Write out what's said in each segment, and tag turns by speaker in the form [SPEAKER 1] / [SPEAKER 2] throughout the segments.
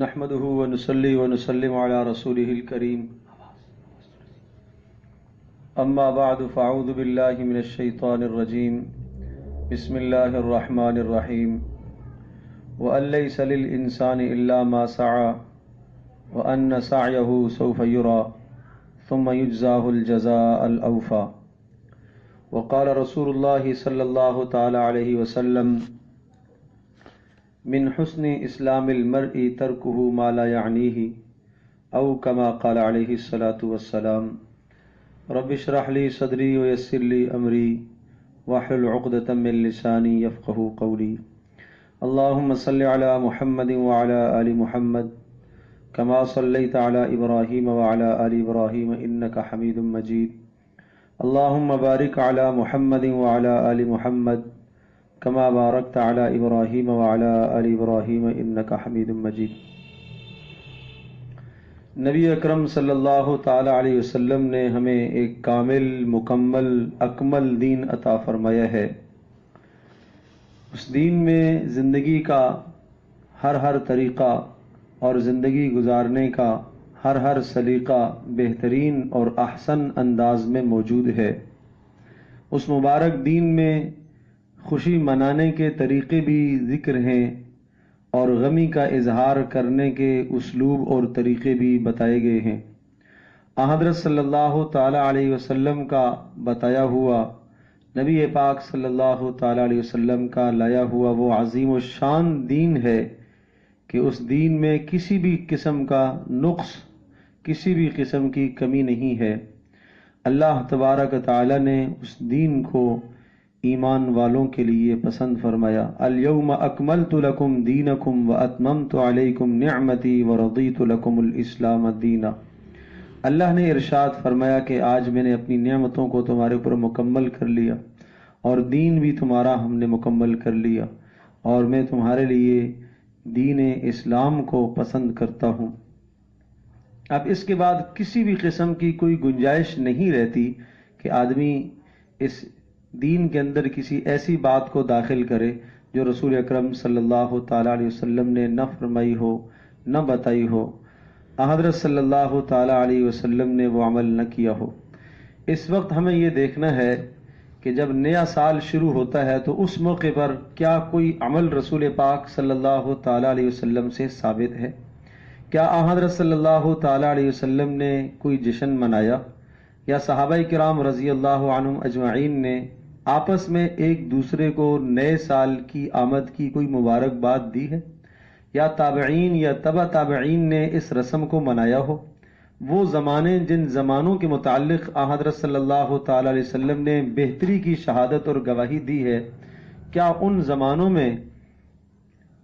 [SPEAKER 1] نحمده ونصلي ونسلم على رسوله الكريم أما بعد فأعوذ بالله من الشيطان الرجيم بسم الله الرحمن الرحيم وأن ليس للإنسان إلا ما سعى وأن سعيه سوف يرى ثم يجزاه الجزاء الأوفى وقال رسول الله صلى الله تعالى عليه وسلم من حسن اسلام المرء تركه ما لا يعنيه او كما قال عليه الصلاة والسلام رب اشرح لي صدري ويسر لي امري واحلل عقدة من لساني يفقهوا قولي اللهم صل على محمد وعلى آل محمد كما صليت على ابراهيم وعلى آل ابراهيم انك حميد مجيد اللهم بارك على محمد وعلى آل محمد كما باركت على ابراہیم وعلى آل ابراہیم انک حمید مجید۔ نبی اکرم صلی اللہ تعالی علیہ وسلم نے ہمیں ایک کامل، مکمل، اکمل دین عطا فرمایا ہے۔ اس دین میں زندگی کا ہر طریقہ اور زندگی گزارنے کا ہر سلیقہ بہترین اور احسن انداز میں موجود ہے۔ اس مبارک دین میں خوشی منانے کے طریقے بھی ذکر ہیں اور غمی کا اظہار کرنے کے اسلوب اور طریقے بھی بتائے گئے ہیں۔ حضرت صلی اللہ تعالی علیہ وسلم کا بتایا ہوا، نبی پاک صلی اللہ تعالی علیہ وسلم کا لایا ہوا وہ عظیم و شان دین ہے کہ اس دین میں کسی بھی قسم کا نقص، کسی بھی قسم کی کمی نہیں ہے۔ اللہ تبارک تعالی نے اس دین کو ایمان والوں کے لیے پسند فرمایا۔ الیوم اکملت لکم دینکم واتممت علیکم نعمتی ورضیت لکم الاسلام دینا۔ اللہ نے ارشاد فرمایا کہ آج میں نے اپنی نعمتوں کو تمہارے اوپر مکمل کر لیا اور دین بھی تمہارا ہم نے مکمل کر لیا اور میں تمہارے لیے دین اسلام کو پسند کرتا ہوں۔ اب اس کے بعد کسی بھی قسم کی کوئی گنجائش نہیں رہتی کہ آدمی اس دین کے اندر کسی ایسی بات کو داخل کرے جو رسول اکرم صلی اللہ تعالی علیہ وسلم نے نہ فرمائی ہو، نہ بتائی ہو، حضرت صلی اللہ تعالی علیہ وسلم نے وہ عمل نہ کیا ہو۔ اس وقت ہمیں یہ دیکھنا ہے کہ جب نیا سال شروع ہوتا ہے تو اس موقع پر کیا کوئی عمل رسول پاک صلی اللہ تعالی علیہ وسلم سے ثابت ہے؟ کیا حضرت صلی اللہ تعالی علیہ وسلم نے کوئی جشن منایا یا صحابہ کرام رضی اللہ عنہم اجمعین نے آپس میں ایک دوسرے کو نئے سال کی آمد کی کوئی مبارکباد دی ہے، یا تابعین یا تبع تابعین نے اس رسم کو منایا ہو؟ وہ زمانے جن زمانوں کے متعلق حضرت صلی اللہ تعالی علیہ وسلم نے بہتری کی شہادت اور گواہی دی ہے، کیا ان زمانوں میں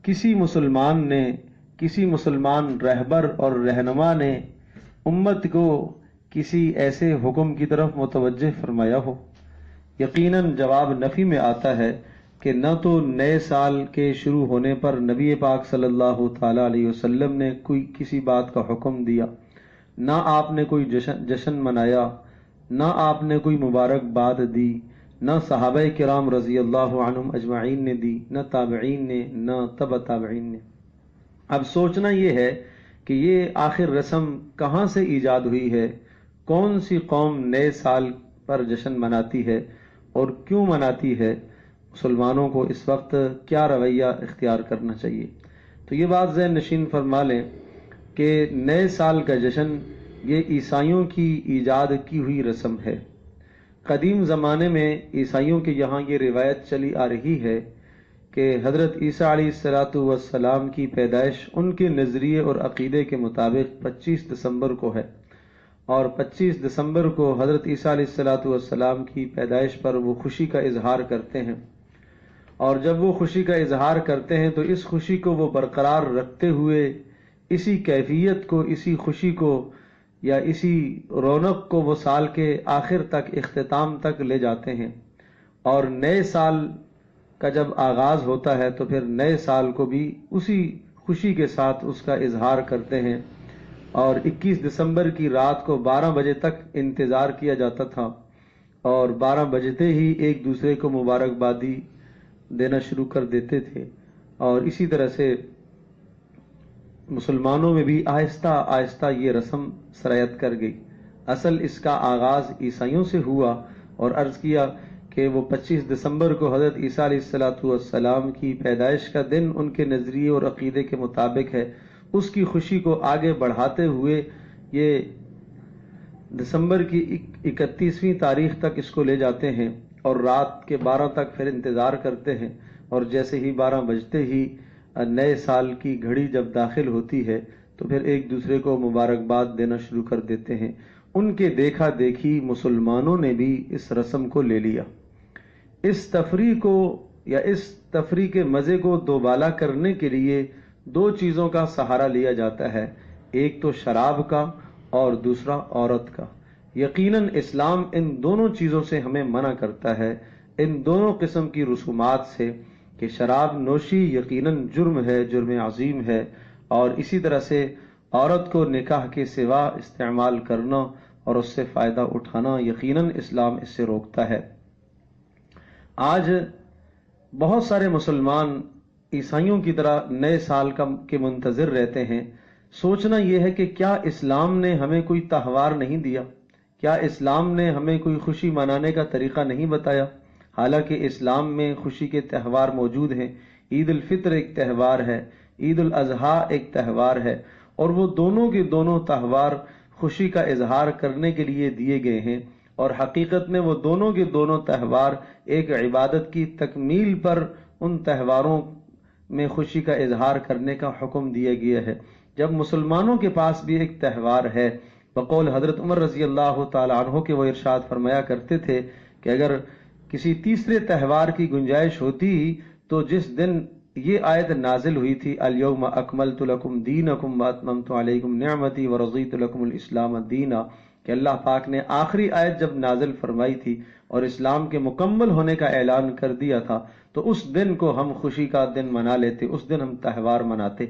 [SPEAKER 1] کسی مسلمان نے، کسی مسلمان رہبر اور رہنما نے امت کو کسی ایسے حکم کی طرف متوجہ فرمایا ہو؟ یقیناً جواب نفی میں آتا ہے کہ نہ تو نئے سال کے شروع ہونے پر نبی پاک صلی اللہ تعالی علیہ وسلم نے کوئی کسی بات کا حکم دیا، نہ آپ نے کوئی جشن منایا، نہ آپ نے کوئی مبارکباد دی، نہ صحابہ کرام رضی اللہ عنہم اجمعین نے دی، نہ تابعین نے، نہ تبع تابعین نے۔ اب سوچنا یہ ہے کہ یہ آخر رسم کہاں سے ایجاد ہوئی ہے؟ کون سی قوم نئے سال پر جشن مناتی ہے اور کیوں مناتی ہے؟ مسلمانوں کو اس وقت کیا رویہ اختیار کرنا چاہیے؟ تو یہ بات ذہن نشین فرما لیں کہ نئے سال کا جشن یہ عیسائیوں کی ایجاد کی ہوئی رسم ہے۔ قدیم زمانے میں عیسائیوں کے یہاں یہ روایت چلی آ رہی ہے کہ حضرت عیسیٰ علیہ السلام کی پیدائش ان کے نظریے اور عقیدے کے مطابق 25 دسمبر کو ہے، اور 25 دسمبر کو حضرت عیسیٰ علیہ السلام کی پیدائش پر وہ خوشی کا اظہار کرتے ہیں، اور جب وہ خوشی کا اظہار کرتے ہیں تو اس خوشی کو وہ برقرار رکھتے ہوئے اسی کیفیت کو، اسی خوشی کو یا اسی رونق کو وہ سال کے آخر تک، اختتام تک لے جاتے ہیں، اور نئے سال کا جب آغاز ہوتا ہے تو پھر نئے سال کو بھی اسی خوشی کے ساتھ اس کا اظہار کرتے ہیں، اور 21 دسمبر کی رات کو 12 بجے تک انتظار کیا جاتا تھا، اور 12 بجتے ہی ایک دوسرے کو مبارکبادی دینا شروع کر دیتے تھے، اور اسی طرح سے مسلمانوں میں بھی آہستہ آہستہ یہ رسم سرایت کر گئی۔ اصل اس کا آغاز عیسائیوں سے ہوا، اور عرض کیا کہ وہ 25 دسمبر کو حضرت عیسیٰ علیہ السلام کی پیدائش کا دن ان کے نظریے اور عقیدے کے مطابق ہے۔ اس کی خوشی کو آگے بڑھاتے ہوئے یہ دسمبر کی 31ویں تاریخ تک اس کو لے جاتے ہیں، اور رات کے 12 تک پھر انتظار کرتے ہیں، اور جیسے ہی 12 بجتے ہی نئے سال کی گھڑی جب داخل ہوتی ہے تو پھر ایک دوسرے کو مبارکباد دینا شروع کر دیتے ہیں۔ ان کے دیکھا دیکھی مسلمانوں نے بھی اس رسم کو لے لیا۔ اس تفریح کے مزے کو دوبالا کرنے کے لیے دو چیزوں کا سہارا لیا جاتا ہے، ایک تو شراب کا اور دوسرا عورت کا۔ یقیناً اسلام ان دونوں چیزوں سے ہمیں منع کرتا ہے، ان دونوں قسم کی رسومات سے، کہ شراب نوشی یقیناً جرم ہے، جرم عظیم ہے، اور اسی طرح سے عورت کو نکاح کے سوا استعمال کرنا اور اس سے فائدہ اٹھانا یقیناً اسلام اس سے روکتا ہے۔ آج بہت سارے مسلمان عیسائیوں کی طرح نئے سال کے منتظر رہتے ہیں۔ سوچنا یہ ہے کہ کیا اسلام نے ہمیں کوئی تہوار نہیں دیا؟ کیا اسلام نے ہمیں کوئی خوشی منانے کا طریقہ نہیں بتایا؟ حالانکہ اسلام میں خوشی کے تہوار موجود ہیں۔ عید الفطر ایک تہوار ہے، عید الاضحیٰ ایک تہوار ہے، اور وہ دونوں کے دونوں تہوار خوشی کا اظہار کرنے کے لیے دیے گئے ہیں، اور حقیقت میں وہ دونوں کے دونوں تہوار ایک عبادت کی تکمیل پر ان تہواروں میں خوشی کا اظہار کرنے کا حکم دیا گیا ہے۔ جب مسلمانوں کے پاس بھی ایک تہوار ہے، بقول حضرت عمر رضی اللہ تعالی عنہ کے وہ ارشاد فرمایا کرتے تھے کہ اگر کسی تیسرے تہوار کی گنجائش ہوتی تو جس دن یہ آیت نازل ہوئی تھی الیوم اکملت لکم دینکم واتممت علیکم نعمتی ورضیت لکم الاسلام دینا، کہ اللہ پاک نے آخری آیت جب نازل فرمائی تھی اور اسلام کے مکمل ہونے کا اعلان کر دیا تھا، تو اس دن کو ہم خوشی کا دن منا لیتے، اس دن ہم تہوار مناتے۔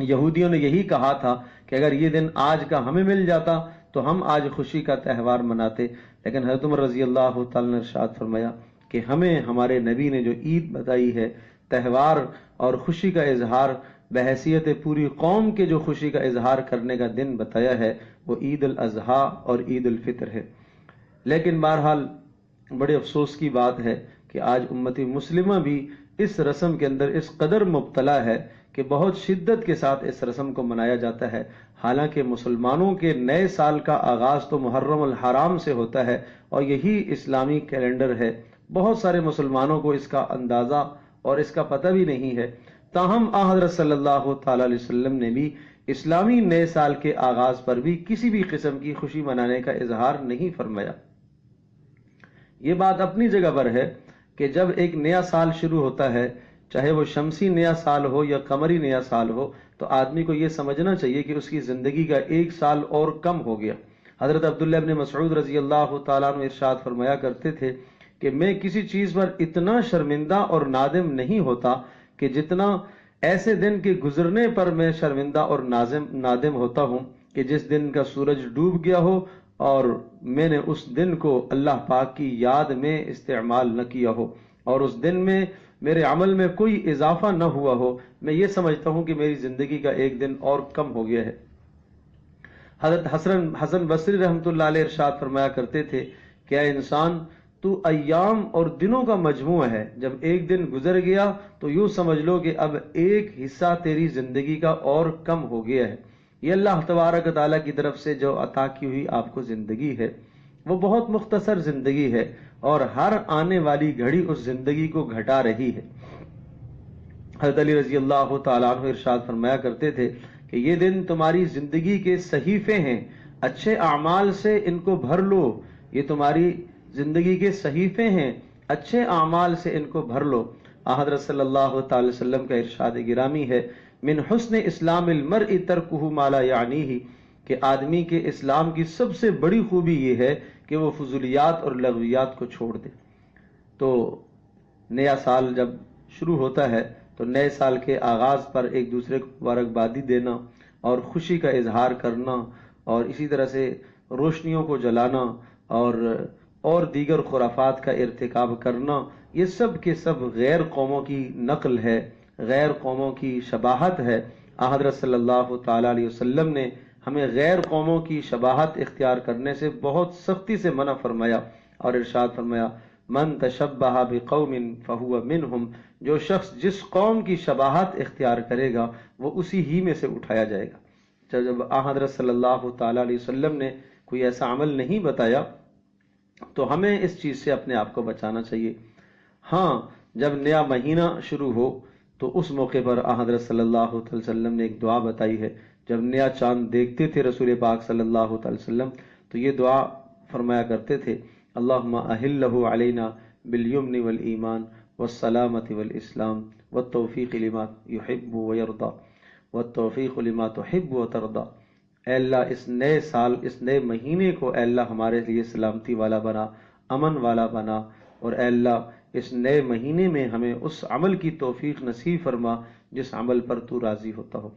[SPEAKER 1] یہودیوں نے یہی کہا تھا کہ اگر یہ دن آج کا ہمیں مل جاتا تو ہم آج خوشی کا تہوار مناتے، لیکن حضرت عمر رضی اللہ تعالی نے ارشاد فرمایا کہ ہمیں ہمارے نبی نے جو عید بتائی ہے، تہوار اور خوشی کا اظہار بحیثیت پوری قوم کے جو خوشی کا اظہار کرنے کا دن بتایا ہے، وہ عید الاضحیٰ اور عید الفطر ہے۔ لیکن بہرحال بڑے افسوس کی بات ہے کہ آج امت مسلمہ بھی اس رسم کے اندر اس قدر مبتلا ہے کہ بہت شدت کے ساتھ اس رسم کو منایا جاتا ہے، حالانکہ مسلمانوں کے نئے سال کا آغاز تو محرم الحرام سے ہوتا ہے اور یہی اسلامی کیلنڈر ہے۔ بہت سارے مسلمانوں کو اس کا اندازہ اور اس کا پتہ بھی نہیں ہے، تاہم حضرت صلی اللہ تعالی علیہ وسلم نے بھی اسلامی نئے سال کے آغاز پر بھی کسی بھی قسم کی خوشی منانے کا اظہار نہیں فرمایا۔ یہ بات اپنی جگہ پر ہے کہ جب ایک نیا سال شروع ہوتا ہے، چاہے وہ شمسی نیا سال ہو یا قمری نیا سال ہو، تو آدمی کو یہ سمجھنا چاہیے کہ اس کی زندگی کا ایک سال اور کم ہو گیا۔ حضرت عبداللہ ابن مسعود رضی اللہ تعالیٰ عنہ ارشاد فرمایا کرتے تھے کہ میں کسی چیز پر اتنا شرمندہ اور نادم نہیں ہوتا کہ جتنا ایسے دن کے گزرنے پر میں شرمندہ اور نادم ہوتا ہوں کہ جس دن کا سورج ڈوب گیا ہو اور میں نے اس دن کو اللہ پاک کی یاد میں استعمال نہ کیا ہو، اور اس دن میں میرے عمل میں کوئی اضافہ نہ ہوا ہو، میں یہ سمجھتا ہوں کہ میری زندگی کا ایک دن اور کم ہو گیا ہے۔ حضرت حسن بصری رحمۃ اللہ علیہ ارشاد فرمایا کرتے تھے کہ اے انسان، تو ایام اور دنوں کا مجموعہ ہے، جب ایک دن گزر گیا تو یوں سمجھ لو کہ اب ایک حصہ تیری زندگی کا اور کم ہو گیا ہے۔ یہ اللہ تبارک تعالیٰ کی طرف سے جو عطا کی ہوئی آپ کو زندگی ہے، وہ بہت مختصر زندگی ہے، اور ہر آنے والی گھڑی اس زندگی کو گھٹا رہی ہے۔ حضرت علی رضی اللہ تعالیٰ عنہ ارشاد فرمایا کرتے تھے کہ یہ دن تمہاری زندگی کے صحیفے ہیں، اچھے اعمال سے ان کو بھر لو۔ یہ تمہاری زندگی کے صحیفے ہیں، اچھے اعمال سے ان کو بھر لو۔ حضرت صلی اللہ تعالی وسلم کا ارشاد گرامی ہے، من حسن اسلام المرء ترکہ ما لا یعنیہ، کہ آدمی کے اسلام کی سب سے بڑی خوبی یہ ہے کہ وہ فضولیات اور لغویات کو چھوڑ دے۔ تو نیا سال جب شروع ہوتا ہے تو نئے سال کے آغاز پر ایک دوسرے کو مبارکبادی دینا اور خوشی کا اظہار کرنا، اور اسی طرح سے روشنیوں کو جلانا اور دیگر خرافات کا ارتکاب کرنا، یہ سب کے سب غیر قوموں کی نقل ہے، غیر قوموں کی شباہت ہے، حضرت صلی اللہ تعالی علیہ وسلم نے ہمیں غیر قوموں کی شباہت اختیار کرنے سے بہت سختی سے منع فرمایا اور ارشاد فرمایا من تشبہ بقوم فہو منہم، جو شخص جس قوم کی شباہت اختیار کرے گا وہ اسی ہی میں سے اٹھایا جائے گا۔ جب حضرت صلی اللہ تعالی علیہ وسلم نے کوئی ایسا عمل نہیں بتایا تو ہمیں اس چیز سے اپنے آپ کو بچانا چاہیے۔ ہاں، جب نیا مہینہ شروع ہو تو اس موقع پر حضرت صلی اللہ علیہ وسلم نے ایک دعا بتائی ہے۔ جب نیا چاند دیکھتے تھے رسول پاک صلی اللہ علیہ وسلم تو یہ دعا فرمایا کرتے تھے، اللہم اہلہ علینا بالیمن والایمان والسلامت والاسلام والتوفیق لما یحب ویرضا والتوفیق لما تحب وترضا۔ اے اللہ اس نئے سال، اس نئے مہینے کو اے اللہ ہمارے لیے سلامتی والا بنا، امن والا بنا، اور اے اللہ اس نئے مہینے میں ہمیں اس عمل کی توفیق نصیب فرما جس عمل پر تو راضی ہوتا ہو۔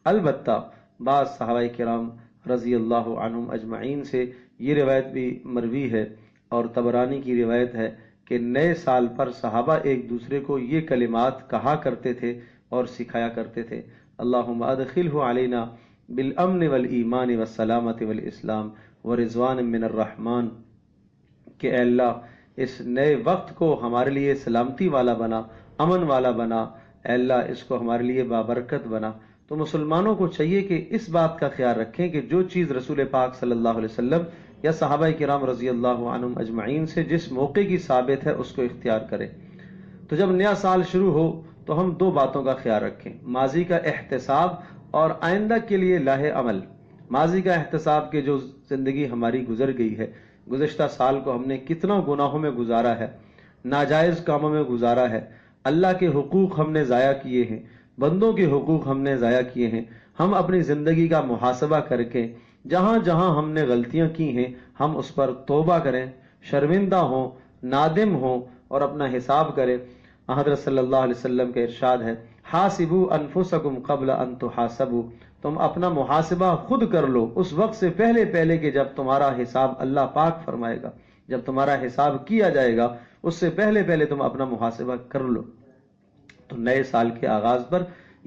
[SPEAKER 1] البتہ بعض صحابہ کرام رضی اللہ عنہم اجمعین سے یہ روایت بھی مروی ہے اور طبرانی کی روایت ہے کہ نئے سال پر صحابہ ایک دوسرے کو یہ کلمات کہا کرتے تھے اور سکھایا کرتے تھے، اللہم ادخلہ علینا بالامن والایمان والسلامت والاسلام ورضوان من الرحمن، کہ اے اللہ اس نئے وقت کو ہمارے لیے سلامتی والا بنا، امن والا بنا، اے اللہ اس کو ہمارے لیے بابرکت بنا۔ تو مسلمانوں کو چاہیے کہ اس بات کا خیال رکھیں کہ جو چیز رسول پاک صلی اللہ علیہ وسلم یا صحابہ کرام رضی اللہ عنہم اجمعین سے جس موقع کی ثابت ہے اس کو اختیار کریں۔ تو جب نیا سال شروع ہو تو ہم دو باتوں کا خیال رکھیں، ماضی کا احتساب اور آئندہ کے لیے لاہ عمل۔ ماضی کا احتساب کہ جو زندگی ہماری گزر گئی ہے، گزشتہ سال کو ہم نے کتنا گناہوں میں گزارا ہے، ناجائز کاموں میں گزارا ہے، اللہ کے حقوق ہم نے ضائع کیے ہیں، بندوں کے حقوق ہم نے ضائع کیے ہیں۔ ہم اپنی زندگی کا محاسبہ کر کے جہاں جہاں ہم نے غلطیاں کی ہیں ہم اس پر توبہ کریں، شرمندہ ہوں، نادم ہوں اور اپنا حساب کریں۔ حضرت صلی اللہ علیہ وسلم کا ارشاد ہے، حاسبوا انفسکم قبل ان تحاسبوا، تم اپنا محاسبہ خود کر لو اس وقت سے پہلے کہ جب تمہارا حساب اللہ پاک فرمائے گا، جب تمہارا حساب کیا جائے گا اس سے پہلے تم اپنا محاسبہ کر لو۔ تو نئے سال کے آغاز پر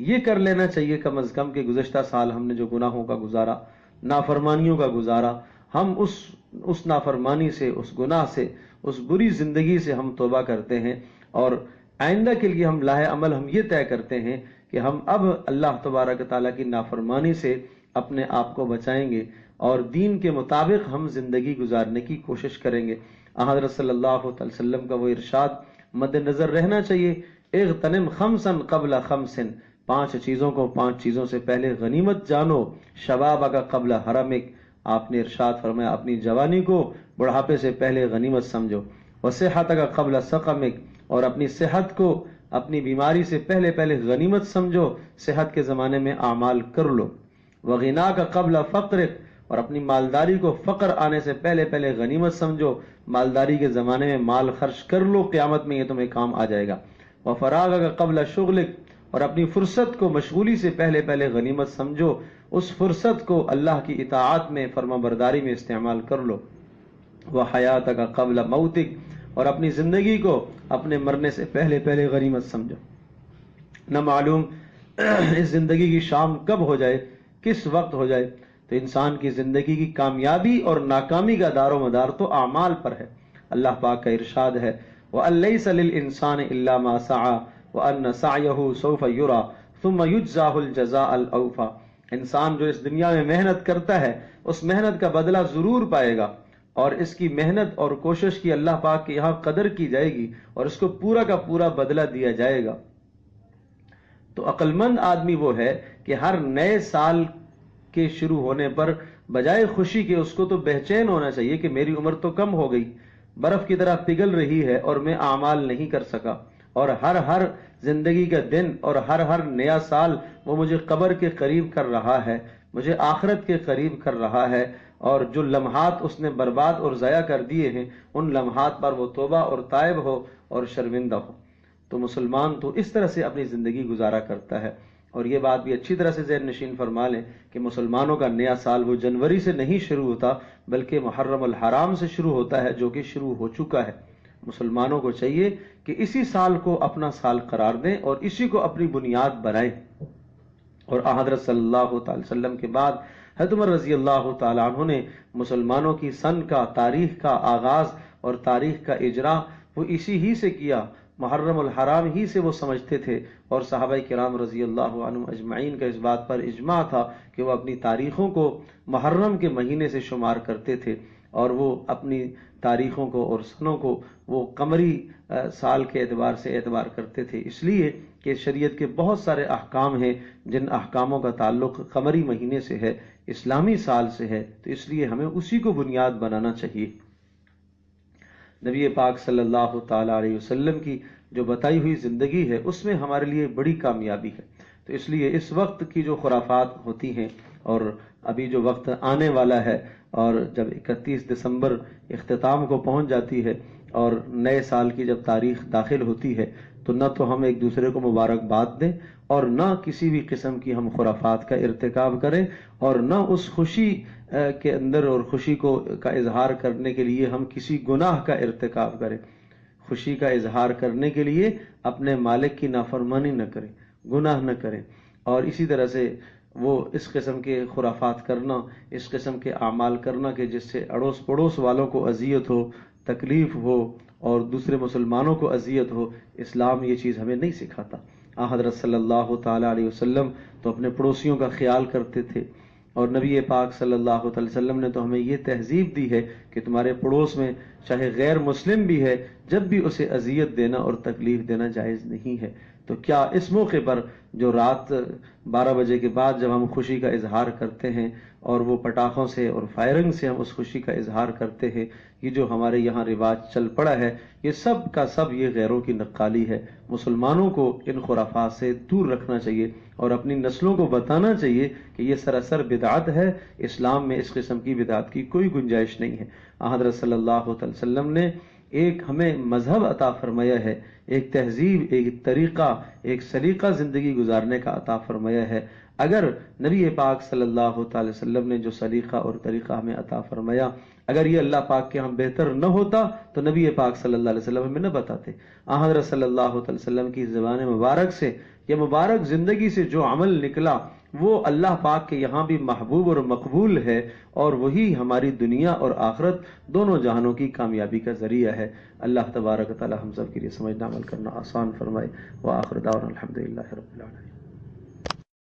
[SPEAKER 1] یہ کر لینا چاہیے کم از کم کہ گزشتہ سال ہم نے جو گناہوں کا گزارا، نافرمانیوں کا گزارا، ہم اس نافرمانی سے، اس گناہ سے، اس بری زندگی سے ہم توبہ کرتے ہیں، اور آئندہ کے لیے ہم لاہ عمل ہم یہ طے کرتے ہیں کہ ہم اب اللہ تبارک تعالیٰ کی نافرمانی سے اپنے آپ کو بچائیں گے اور دین کے مطابق ہم زندگی گزارنے کی کوشش کریں گے۔ حضرت صلی اللہ علیہ وسلم کا وہ ارشاد مد نظر رہنا چاہیے، اغتنم خمسا قبل خمس، پانچ چیزوں سے پہلے غنیمت جانو، شبابک قبل حرمک، آپ نے ارشاد فرمایا اپنی جوانی کو بڑھاپے سے پہلے غنیمت سمجھو، وصحتک قبل سقمک، اور اپنی صحت کو اپنی بیماری سے پہلے غنیمت سمجھو، صحت کے زمانے میں اعمال کر لو، وغناک قبل فقرک، اور اپنی مالداری کو فقر آنے سے پہلے غنیمت سمجھو، مالداری کے زمانے میں مال خرچ کر لو، قیامت میں یہ تمہیں کام آ جائے گا، وفراغک قبل شغلک، اور اپنی فرصت کو مشغولی سے پہلے غنیمت سمجھو، اس فرصت کو اللہ کی اطاعت میں، فرما برداری میں استعمال کر لو، وحیاتک قبل موتک، اور اپنی زندگی کو اپنے مرنے سے پہلے غنیمت سمجھو۔ نہ معلوم اس زندگی کی شام کب ہو جائے، کس وقت ہو جائے، تو انسان کی زندگی کی کامیابی اور ناکامی کا دار و مدار تو اعمال پر ہے۔ اللہ پاک کا ارشاد ہے، وَأَن لَيْسَ لِلْإِنسَانِ إِلَّا مَا سَعَى وَأَنَّ سَعْيَهُ سَوْفَ يُرَى ثُمَّ يُجْزَاهُ الْجَزَاءَ الْأَوْفَى، انسان جو اس دنیا میں محنت کرتا ہے اس محنت کا بدلہ ضرور پائے گا، اور اس کی محنت اور کوشش کی اللہ پاک کے یہاں قدر کی جائے گی اور اس کو پورا کا پورا بدلہ دیا جائے گا۔ تو عقل مند آدمی وہ ہے کہ ہر نئے سال کے شروع ہونے پر بجائے خوشی کے اس کو تو بے چین ہونا چاہیے کہ میری عمر تو کم ہو گئی، برف کی طرح پگھل رہی ہے اور میں اعمال نہیں کر سکا، اور ہر زندگی کا دن اور ہر نیا سال وہ مجھے قبر کے قریب کر رہا ہے، مجھے آخرت کے قریب کر رہا ہے، اور جو لمحات اس نے برباد اور ضائع کر دیے ہیں ان لمحات پر وہ توبہ اور تائب ہو اور شرمندہ ہو۔ تو مسلمان تو اس طرح سے اپنی زندگی گزارا کرتا ہے، اور یہ بات بھی اچھی طرح سے ذہن نشین فرما لیں کہ مسلمانوں کا نیا سال وہ جنوری سے نہیں شروع ہوتا بلکہ محرم الحرام سے شروع ہوتا ہے، جو کہ شروع ہو چکا ہے۔ مسلمانوں کو چاہیے کہ اسی سال کو اپنا سال قرار دیں اور اسی کو اپنی بنیاد بنائیں۔ اور حضرت صلی اللہ تعالی وسلم کے بعد حضرت عمر رضی اللہ تعالی عنہ نے مسلمانوں کی سن کا، تاریخ کا آغاز اور تاریخ کا اجرا وہ اسی ہی سے کیا، محرم الحرام ہی سے وہ سمجھتے تھے، اور صحابہ کرام رضی اللہ عنہم اجمعین کا اس بات پر اجماع تھا کہ وہ اپنی تاریخوں کو محرم کے مہینے سے شمار کرتے تھے، اور وہ اپنی تاریخوں کو اور سنوں کو وہ قمری سال کے اعتبار سے اعتبار کرتے تھے، اس لیے کہ شریعت کے بہت سارے احکام ہیں جن احکاموں کا تعلق قمری مہینے سے ہے، اسلامی سال سے ہے، تو اس لیے ہمیں اسی کو بنیاد بنانا چاہیے۔ نبی پاک صلی اللہ تعالی علیہ وسلم کی جو بتائی ہوئی زندگی ہے اس میں ہمارے لیے بڑی کامیابی ہے، تو اس لیے اس وقت کی جو خرافات ہوتی ہیں، اور ابھی جو وقت آنے والا ہے، اور جب 31 دسمبر اختتام کو پہنچ جاتی ہے اور نئے سال کی جب تاریخ داخل ہوتی ہے، تو نہ تو ہم ایک دوسرے کو مبارکباد دیں اور نہ کسی بھی قسم کی ہم خرافات کا ارتکاب کریں، اور نہ اس خوشی کے اندر اور خوشی کا اظہار کرنے کے لیے ہم کسی گناہ کا ارتکاب کریں۔ خوشی کا اظہار کرنے کے لیے اپنے مالک کی نافرمانی نہ کریں، گناہ نہ کریں، اور اسی طرح سے وہ اس قسم کے خرافات کرنا، اس قسم کے اعمال کرنا کہ جس سے اڑوس پڑوس والوں کو اذیت ہو، تکلیف ہو، اور دوسرے مسلمانوں کو اذیت ہو، اسلام یہ چیز ہمیں نہیں سکھاتا۔ حضرت صلی اللہ تعالی علیہ وسلم تو اپنے پڑوسیوں کا خیال کرتے تھے، اور نبی پاک صلی اللہ علیہ وسلم نے تو ہمیں یہ تہذیب دی ہے کہ تمہارے پڑوس میں چاہے غیر مسلم بھی ہے، جب بھی اسے اذیت دینا اور تکلیف دینا جائز نہیں ہے۔ تو کیا اس موقع پر جو رات 12 بجے کے بعد جب ہم خوشی کا اظہار کرتے ہیں اور وہ پٹاخوں سے اور فائرنگ سے ہم اس خوشی کا اظہار کرتے ہیں، یہ جو ہمارے یہاں رواج چل پڑا ہے، یہ سب کا سب یہ غیروں کی نقالی ہے۔ مسلمانوں کو ان خرافات سے دور رکھنا چاہیے اور اپنی نسلوں کو بتانا چاہیے کہ یہ سراسر بدعت ہے، اسلام میں اس قسم کی بدعت کی کوئی گنجائش نہیں ہے۔ حضرت صلی اللہ علیہ وسلم نے ایک ہمیں مذہب عطا فرمایا ہے، ایک تہذیب، ایک طریقہ، ایک سلیقہ زندگی گزارنے کا عطا فرمایا ہے۔ اگر نبی پاک صلی اللہ تعالی وسلم نے جو سلیقہ اور طریقہ ہمیں عطا فرمایا، اگر یہ اللہ پاک کے ہم بہتر نہ ہوتا تو نبی پاک صلی اللہ علیہ وسلم ہمیں نہ بتاتے۔ حضرت صلی اللہ علیہ وسلم کی زبان مبارک سے، یہ مبارک زندگی سے جو عمل نکلا وہ اللہ پاک کے یہاں بھی محبوب اور مقبول ہے، اور وہی ہماری دنیا اور آخرت دونوں جہانوں کی کامیابی کا ذریعہ ہے۔ اللہ تبارک و تعالی ہم سب کے لیے سمجھنا عمل کرنا آسان فرمائے۔ وآخر دعوانا الحمدللہ رب العالمین۔